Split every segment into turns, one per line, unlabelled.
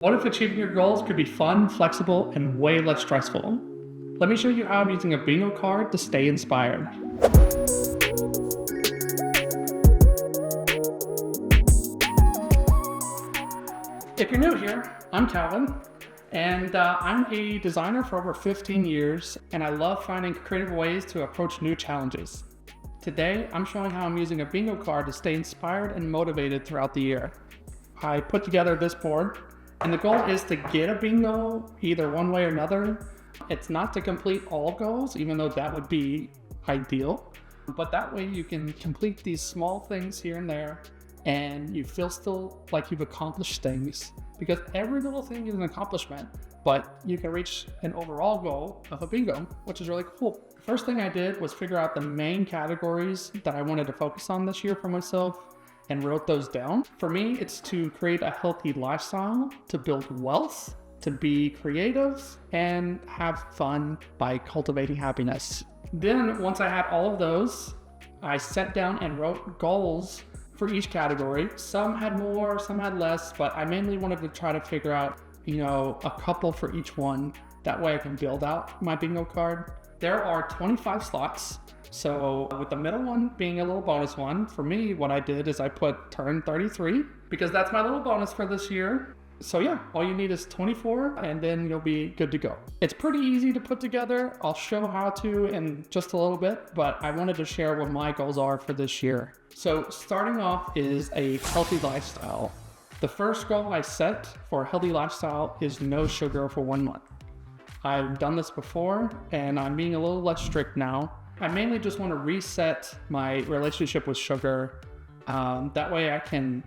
What if achieving your goals could be fun, flexible, and way less stressful? Let me show you how I'm using a bingo card to stay inspired. If you're new here, I'm Calvin, and I'm a designer for over 15 years, and I love finding creative ways to approach new challenges. Today, I'm showing how I'm using a bingo card to stay inspired and motivated throughout the year. I put together this board, and the goal is to get a bingo either one way or another. It's not to complete all goals, even though that would be ideal. But that way you can complete these small things here and there, and you feel still like you've accomplished things. Because every little thing is an accomplishment, but you can reach an overall goal of a bingo, which is really cool. The first thing I did was figure out the main categories that I wanted to focus on this year for myself, and wrote those down. For me, it's to create a healthy lifestyle, to build wealth, to be creative, and have fun by cultivating happiness. Then, once I had all of those, I sat down and wrote goals for each category. Some had more, some had less, but I mainly wanted to try to figure out, a couple for each one. That way I can build out my bingo card. There are 25 slots. So with the middle one being a little bonus one, for me, what I did is I put turn 33 because that's my little bonus for this year. So yeah, all you need is 24 and then you'll be good to go. It's pretty easy to put together. I'll show how to in just a little bit, but I wanted to share what my goals are for this year. So starting off is a healthy lifestyle. The first goal I set for a healthy lifestyle is no sugar for 1 month. I've done this before and I'm being a little less strict now. I mainly just want to reset my relationship with sugar. That way I can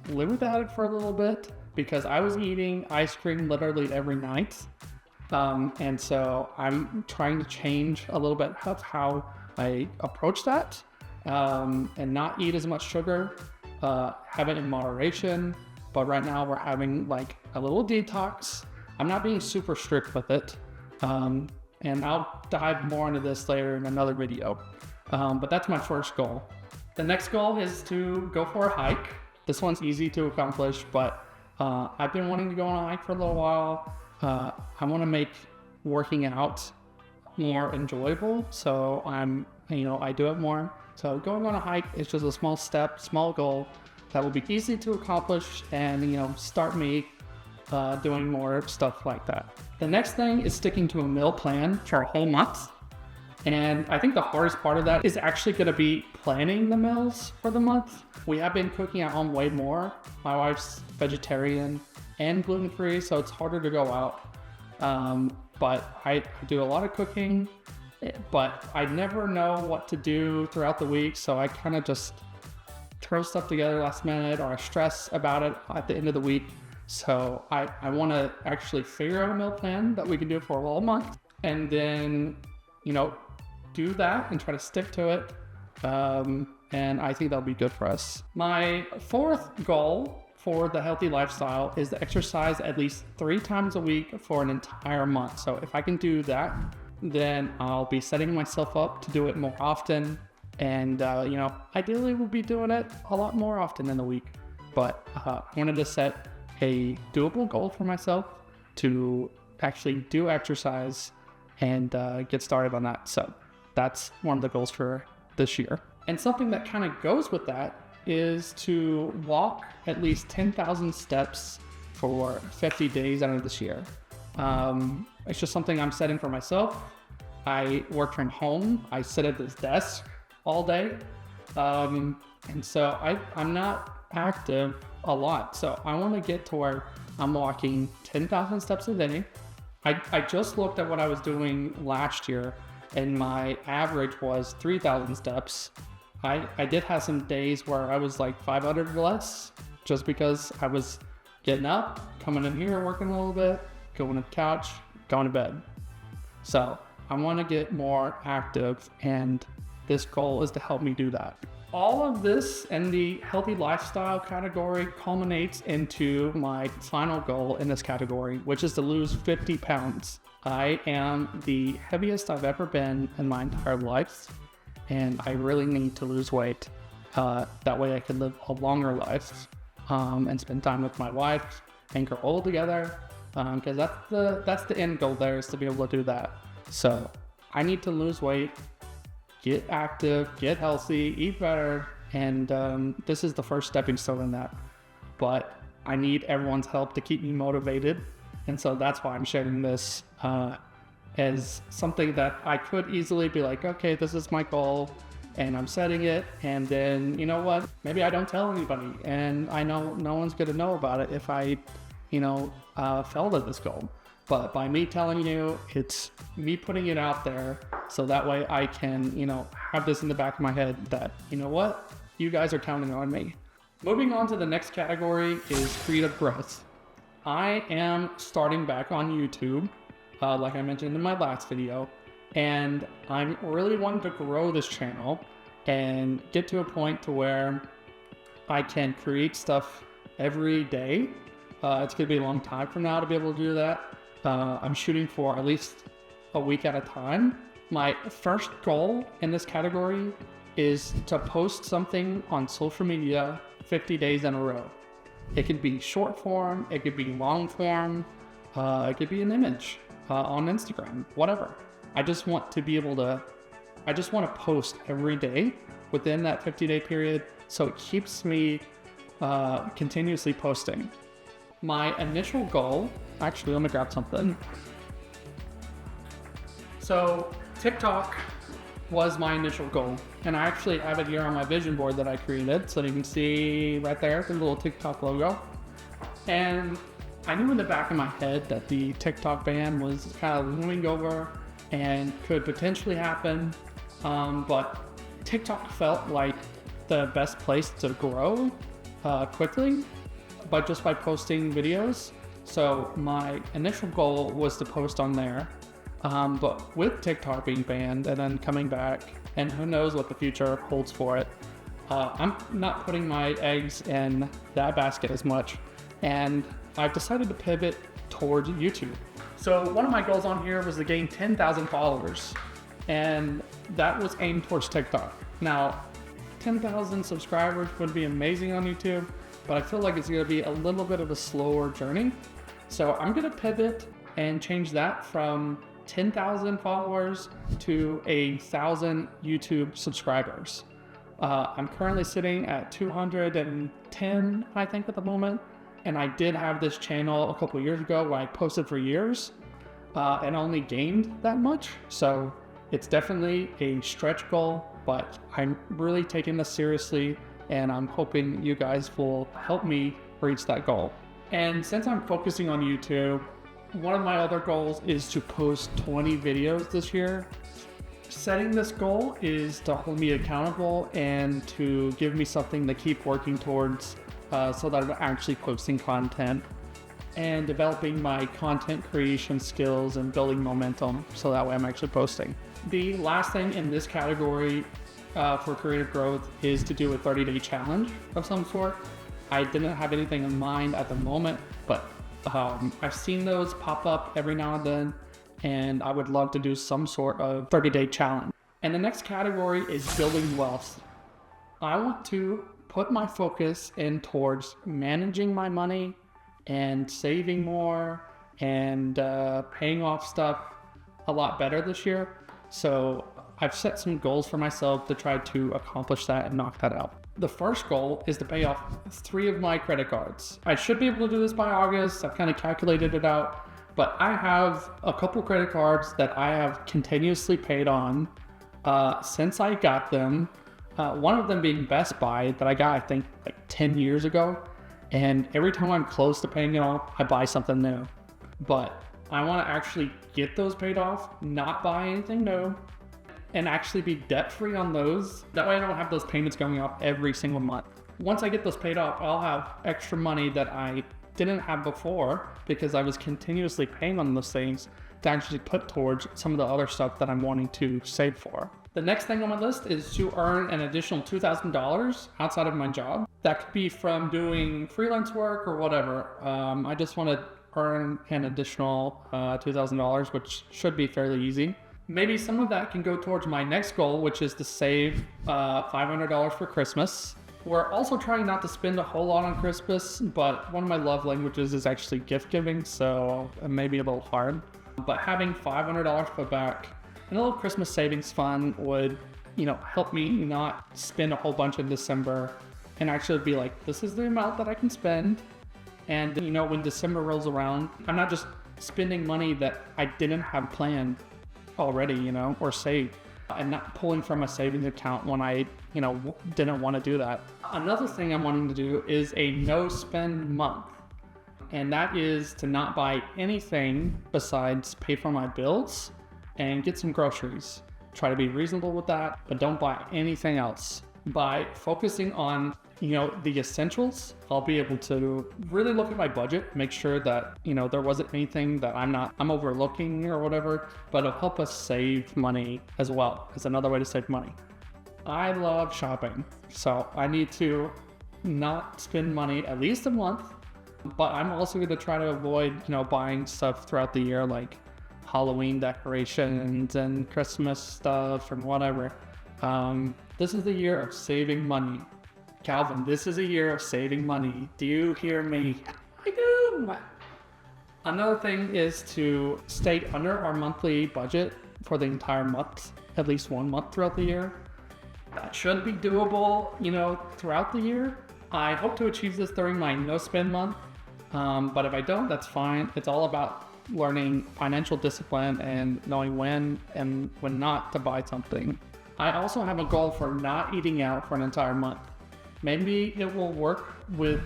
live without it for a little bit because I was eating ice cream literally every night. And so I'm trying to change a little bit of how I approach that and not eat as much sugar, have it in moderation. But right now we're having like a little detox. I'm not being super strict with it. And I'll dive more into this later in another video. But that's my first goal. The next goal is to go for a hike. This one's easy to accomplish, but I've been wanting to go on a hike for a little while. I want to make working out more enjoyable, so I do it more. So going on a hike is just a small step, small goal that will be easy to accomplish and start me doing more stuff like that. The next thing is sticking to a meal plan for a whole month. And I think the hardest part of that is actually going to be planning the meals for the month. We have been cooking at home way more. My wife's vegetarian and gluten-free, so it's harder to go out. But I do a lot of cooking, but I never know what to do throughout the week. So I kind of just throw stuff together last minute, or I stress about it at the end of the week. So I want to actually figure out a meal plan that we can do for a whole month and then, do that and try to stick to it. And I think that'll be good for us. My fourth goal for the healthy lifestyle is to exercise at least 3 times a week for an entire month. So if I can do that, then I'll be setting myself up to do it more often. And, ideally we'll be doing it a lot more often in the week. But I wanted to set a doable goal for myself to actually do exercise and get started on that. So that's one of the goals for this year. And something that kind of goes with that is to walk at least 10,000 steps for 50 days out of this year. It's just something I'm setting for myself. I work from home. I sit at this desk all day. And so I'm not active a lot. So I want to get to where I'm walking 10,000 steps a day. I just looked at what I was doing last year and my average was 3,000 steps. I did have some days where I was like 500 or less just because I was getting up, coming in here, working a little bit, going to the couch, going to bed. So I want to get more active and this goal is to help me do that. All of this and the healthy lifestyle category culminates into my final goal in this category, which is to lose 50 pounds. I am the heaviest I've ever been in my entire life, and I really need to lose weight. That way I can live a longer life and spend time with my wife and grow old together. Because that's the end goal there, is to be able to do that. So I need to lose weight, get active, get healthy, eat better, and this is the first stepping stone in that. But I need everyone's help to keep me motivated, and so that's why I'm sharing this as something that I could easily be like, okay, this is my goal, and I'm setting it, and then, you know what, maybe I don't tell anybody, and I know no one's gonna know about it if I, fell to this goal. But by me telling you, it's me putting it out there, so that way I can, have this in the back of my head that, you know what, you guys are counting on me. Moving on to the next category is creative growth. I am starting back on YouTube, like I mentioned in my last video, and I'm really wanting to grow this channel and get to a point to where I can create stuff every day. It's gonna be a long time from now to be able to do that. I'm shooting for at least a week at a time. My first goal in this category is to post something on social media 50 days in a row. It could be short form, it could be long form, it could be an image on Instagram, whatever. I just want to post every day within that 50-day period, so it keeps me continuously posting. My initial goal, actually, let me grab something. So TikTok was my initial goal, and I actually have it here on my vision board that I created, so you can see right there the little TikTok logo. And I knew in the back of my head that the TikTok ban was kind of looming over and could potentially happen, but TikTok felt like the best place to grow quickly, but just by posting videos. So my initial goal was to post on there, but with TikTok being banned and then coming back, and who knows what the future holds for it, I'm not putting my eggs in that basket as much, and I've decided to pivot towards YouTube. So one of my goals on here was to gain 10,000 followers, and that was aimed towards TikTok. Now, 10,000 subscribers would be amazing on YouTube, but I feel like it's gonna be a little bit of a slower journey. So I'm gonna pivot and change that from 10,000 followers to 1,000 YouTube subscribers. I'm currently sitting at 210, I think, at the moment. And I did have this channel a couple years ago where I posted for years and only gained that much. So it's definitely a stretch goal, but I'm really taking this seriously, and I'm hoping you guys will help me reach that goal. And since I'm focusing on YouTube, one of my other goals is to post 20 videos this year. Setting this goal is to hold me accountable and to give me something to keep working towards, so that I'm actually posting content and developing my content creation skills and building momentum, so that way I'm actually posting. The last thing in this category for creative growth is to do a 30-day challenge of some sort. I didn't have anything in mind at the moment, but I've seen those pop up every now and then, and I would love to do some sort of 30-day challenge. And the next category is building wealth. I want to put my focus in towards managing my money and saving more and paying off stuff a lot better this year. So I've set some goals for myself to try to accomplish that and knock that out. The first goal is to pay off 3 of my credit cards. I should be able to do this by August. I've kind of calculated it out, but I have a couple credit cards that I have continuously paid on since I got them. One of them being Best Buy that I got, I think, like 10 years ago. And every time I'm close to paying it off, I buy something new. But I want to actually get those paid off, not buy anything new, and actually be debt-free on those. That way I don't have those payments going off every single month. Once I get those paid off, I'll have extra money that I didn't have before because I was continuously paying on those things to actually put towards some of the other stuff that I'm wanting to save for. The next thing on my list is to earn an additional $2,000 outside of my job. That could be from doing freelance work or whatever. I just want to earn an additional $2,000, which should be fairly easy. Maybe some of that can go towards my next goal, which is to save $500 for Christmas. We're also trying not to spend a whole lot on Christmas, but one of my love languages is actually gift giving, so it may be a little hard. But having $500 put back and a little Christmas savings fund would, help me not spend a whole bunch in December and actually be like, this is the amount that I can spend. And, when December rolls around, I'm not just spending money that I didn't have planned already, or saved, and not pulling from a savings account when I, didn't want to do that. Another thing I'm wanting to do is a no spend month. And that is to not buy anything besides pay for my bills and get some groceries. Try to be reasonable with that, but don't buy anything else. By focusing on, the essentials, I'll be able to really look at my budget, make sure that, there wasn't anything that I'm overlooking or whatever, but it'll help us save money as well. It's another way to save money. I love shopping, so I need to not spend money at least a month, but I'm also going to try to avoid, buying stuff throughout the year, like Halloween decorations and Christmas stuff and whatever. This is the year of saving money. Calvin, this is a year of saving money. Do you hear me? I do. Another thing is to stay under our monthly budget for the entire month, at least 1 month throughout the year. That should be doable, throughout the year. I hope to achieve this during my no spend month. But if I don't, that's fine. It's all about learning financial discipline and knowing when and when not to buy something. I also have a goal for not eating out for an entire month. Maybe it will work with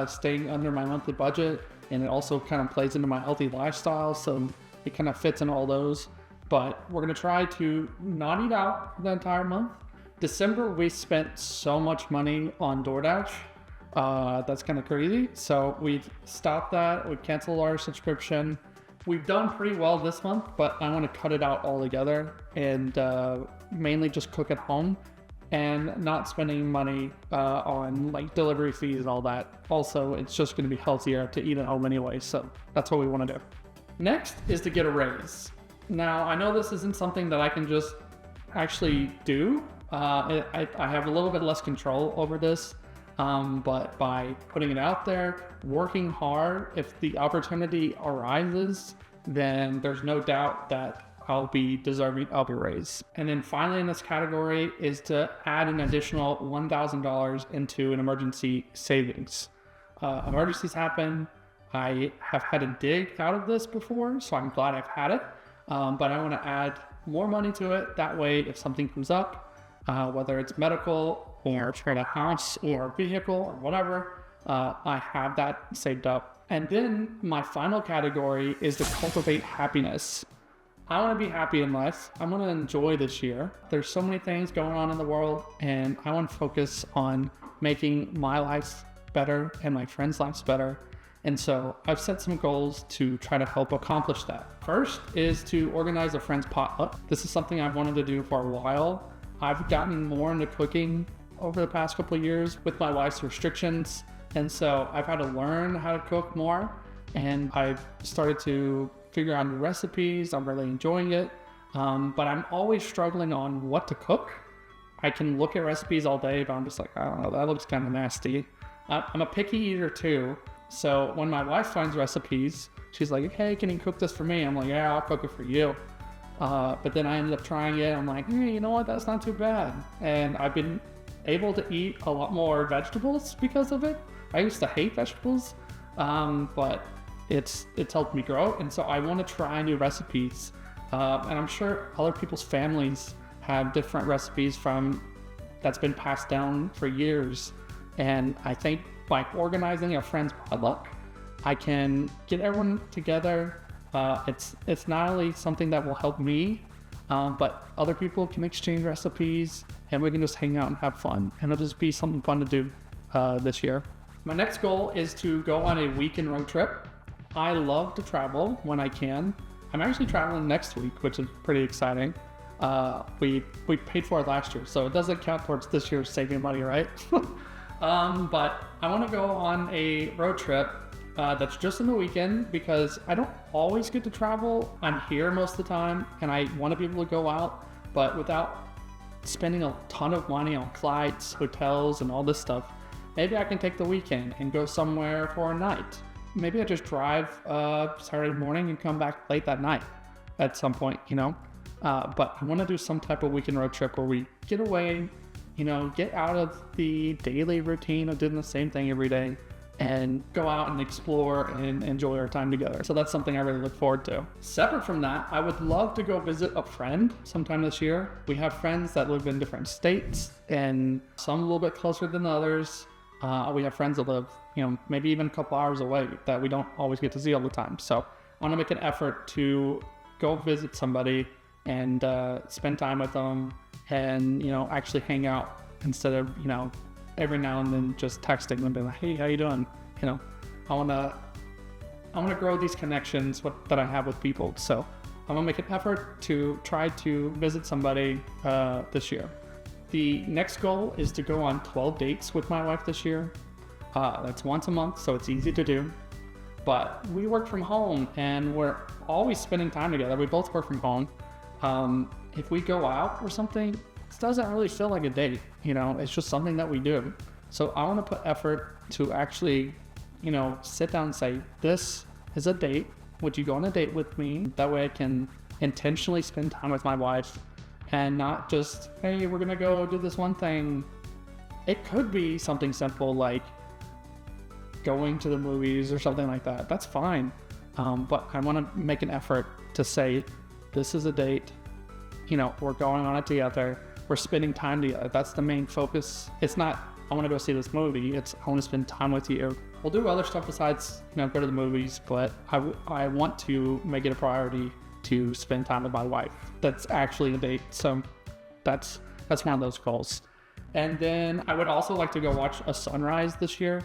staying under my monthly budget, and it also kind of plays into my healthy lifestyle, so it kind of fits in all those. But we're going to try to not eat out for the entire month. December, we spent so much money on DoorDash. That's kind of crazy. So we've stopped that. We canceled our subscription. We've done pretty well this month, but I want to cut it out altogether and mainly just cook at home and not spending money on like delivery fees and all that. Also, it's just going to be healthier to eat at home anyway. So that's what we want to do. Next is to get a raise. Now, I know this isn't something that I can just actually do. I have a little bit less control over this. But by putting it out there, working hard, if the opportunity arises, then there's no doubt that I'll be deserving of a raise. And then finally in this category is to add an additional $1,000 into an emergency savings. Emergencies happen. I have had to dig out of this before, so I'm glad I've had it. But I want to add more money to it. That way, if something comes up, whether it's medical or for a house or vehicle or whatever, I have that saved up. And then my final category is to cultivate happiness. I want to be happy in life. I want to enjoy this year. There's so many things going on in the world, and I want to focus on making my life better and my friends' lives better. And so I've set some goals to try to help accomplish that. First is to organize a friend's potluck. This is something I've wanted to do for a while. I've gotten more into cooking over the past couple of years with my wife's restrictions. And so I've had to learn how to cook more, and I've started to figure out new recipes. I'm really enjoying it. But I'm always struggling on what to cook. I can look at recipes all day, but I'm just like, I don't know, that looks kind of nasty. I'm a picky eater too. So when my wife finds recipes, she's like, hey, can you cook this for me? I'm like, yeah, I'll cook it for you. But then I ended up trying it. I'm like, hey, you know what? That's not too bad. And I've been able to eat a lot more vegetables because of it. I used to hate vegetables, but it's helped me grow. And so I want to try new recipes. And I'm sure other people's families have different recipes that's been passed down for years. And I think by organizing a friend's potluck, I can get everyone together. It's not only something that will help me, but other people can exchange recipes, and we can just hang out and have fun. And it'll just be something fun to do this year. My next goal is to go on a weekend road trip. I love to travel when I can. I'm actually traveling next week, which is pretty exciting. We paid for it last year, so it doesn't count towards this year's saving money, right? But I want to go on a road trip that's just in the weekend because I don't always get to travel. I'm here most of the time, and I want to be able to go out, but without spending a ton of money on flights, hotels, and all this stuff. Maybe I can take the weekend and go somewhere for a night. Maybe I just drive Saturday morning and come back late that night at some point, But I want to do some type of weekend road trip where we get away, get out of the daily routine of doing the same thing every day and go out and explore and enjoy our time together. So that's something I really look forward to. Separate from that, I would love to go visit a friend sometime this year. We have friends that live in different states, and some a little bit closer than others. We have friends that live, maybe even a couple hours away that we don't always get to see all the time. So I want to make an effort to go visit somebody and spend time with them and, actually hang out instead of, every now and then just texting and being like, hey, how you doing? I want to grow these connections that I have with people. So I'm gonna make an effort to try to visit somebody this year. The next goal is to go on 12 dates with my wife this year. That's once a month, so it's easy to do. But we work from home and we're always spending time together. We both work from home. If we go out or something, it doesn't really feel like a date, it's just something that we do. So I want to put effort to actually, sit down and say, this is a date. Would you go on a date with me? That way I can intentionally spend time with my wife and not just, hey, we're going to go do this one thing. It could be something simple like going to the movies or something like that. That's fine. But I want to make an effort to say, this is a date. We're going on it together. We're spending time together. That's the main focus. It's not, I want to go see this movie. It's, I want to spend time with you. We'll do other stuff besides, go to the movies, but I want to make it a priority to spend time with my wife. That's actually a date. So that's one of those goals. And then I would also like to go watch a sunrise this year.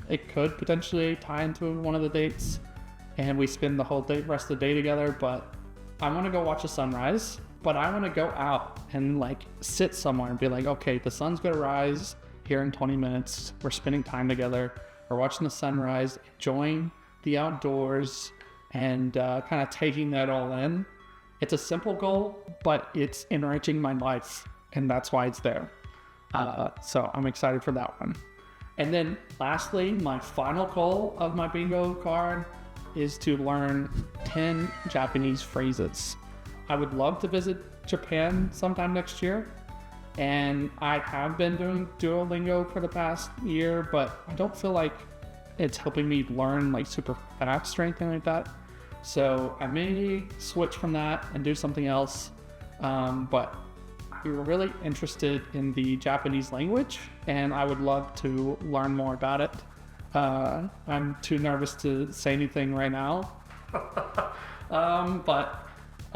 It could potentially tie into one of the dates and we spend the whole day, rest of the day together, but I want to go watch a sunrise. But I want to go out and sit somewhere and be like, okay, the sun's going to rise here in 20 minutes. We're spending time together. We're watching the sunrise, enjoying the outdoors, and kind of taking that all in. It's a simple goal, but it's enriching my life, and that's why it's there. So I'm excited for that one. And then lastly, my final goal of my bingo card is to learn 10 Japanese phrases. I would love to visit Japan sometime next year, and I have been doing Duolingo for the past year, but I don't feel like it's helping me learn super fast or anything like that. So I may switch from that and do something else, but I'm really interested in the Japanese language, and I would love to learn more about it. I'm too nervous to say anything right now, but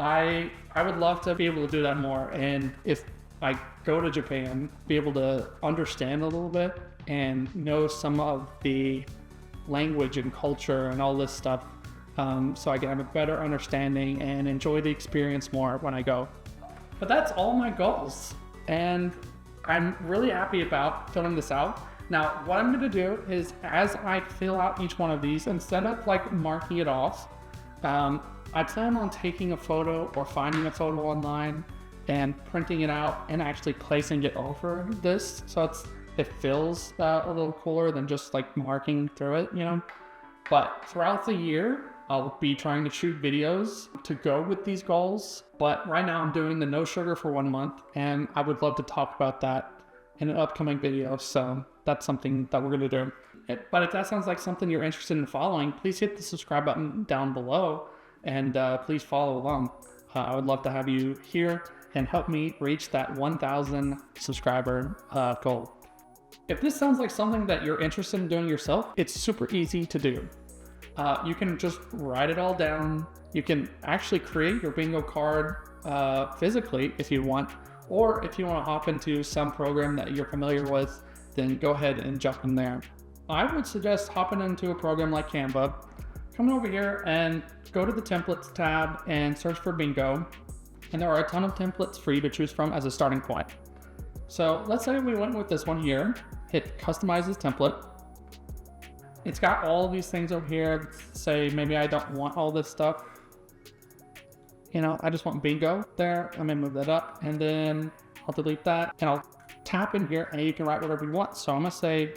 I would love to be able to do that more, and if I go to Japan, be able to understand a little bit and know some of the language and culture and all this stuff, so I can have a better understanding and enjoy the experience more when I go. But that's all my goals, and I'm really happy about filling this out. Now, what I'm going to do is, as I fill out each one of these, instead of marking it off, I plan on taking a photo or finding a photo online and printing it out and actually placing it over this, so it feels a little cooler than just marking through it, But throughout the year, I'll be trying to shoot videos to go with these goals. But right now I'm doing the no sugar for 1 month, and I would love to talk about that in an upcoming video. So that's something that we're going to do. But if that sounds like something you're interested in following, please hit the subscribe button down below, and please follow along. I would love to have you here and help me reach that 1,000 subscriber goal. If this sounds like something that you're interested in doing yourself, it's super easy to do. You can just write it all down. You can actually create your bingo card physically if you want, or if you want to hop into some program that you're familiar with, then go ahead and jump in there. I would suggest hopping into a program like Canva, coming over here and go to the templates tab and search for bingo. And there are a ton of templates for you to choose from as a starting point. So let's say we went with this one here, hit customize this template. It's got all of these things over here. Say maybe I don't want all this stuff. I just want bingo there. I'm gonna move that up, and then I'll delete that and I'll tap in here and you can write whatever you want. So I'm gonna say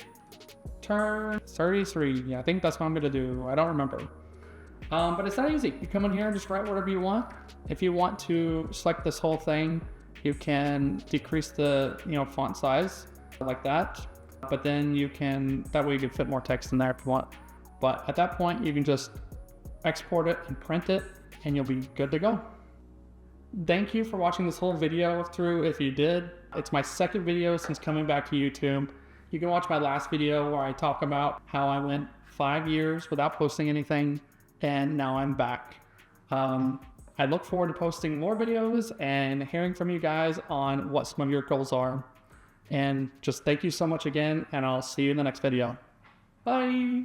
turn 33. Yeah, I think that's what I'm gonna do. I don't remember. But it's that easy. You come in here and just write whatever you want. If you want to select this whole thing, you can decrease the font size like that. But then you can, that way you can fit more text in there if you want. But at that point, you can just export it and print it and you'll be good to go. Thank you for watching this whole video through. If you did, it's my second video since coming back to YouTube. You can watch my last video where I talk about how I went 5 years without posting anything and now I'm back. I look forward to posting more videos and hearing from you guys on what some of your goals are. And just thank you so much again, and I'll see you in the next video. Bye.